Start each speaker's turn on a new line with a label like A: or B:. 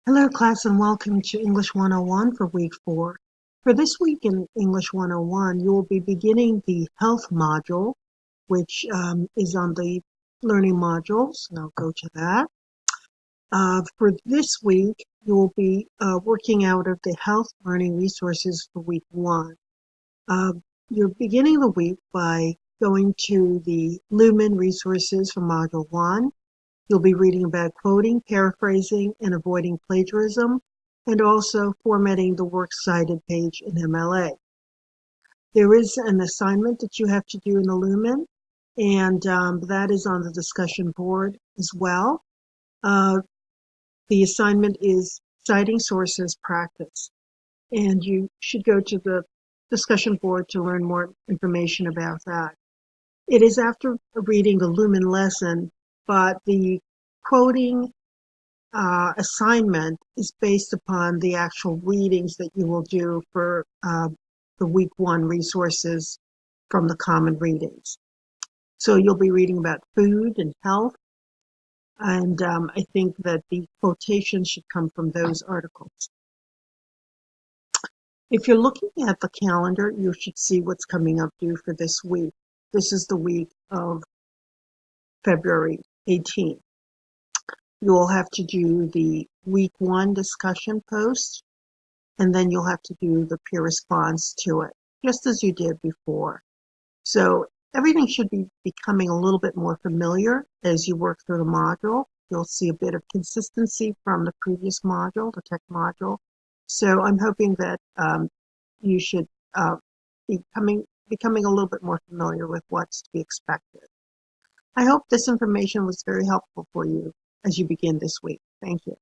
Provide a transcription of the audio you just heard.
A: Hello, class, and welcome to English 101 for week 4. For this week in English 101, you will be beginning the health module, which is on the learning modules, and I'll go to that. For this week, you will be working out of the health learning resources for week 1. You're beginning the week by going to the Lumen resources for module 1. You'll be reading about quoting, paraphrasing, and avoiding plagiarism, and also formatting the works cited page in MLA. There is an assignment that you have to do in the Lumen, and that is on the discussion board as well. The assignment is citing sources practice, and you should go to the discussion board to learn more information about that. It is after reading the Lumen lesson, but the quoting assignment is based upon the actual readings that you will do for the week 1 resources from the common readings. So you'll be reading about food and health, and I think that the quotation should come from those articles. If you're looking at the calendar, you should see what's coming up due for this week. This is the week of February 18th. You will have to do the week 1 discussion post, and then you'll have to do the peer response to it, just as you did before. So everything should be becoming a little bit more familiar as you work through the module. You'll see a bit of consistency from the previous module, the tech module. So I'm hoping that you should be becoming a little bit more familiar with what's to be expected. I hope this information was very helpful for you as you begin this week. Thank you.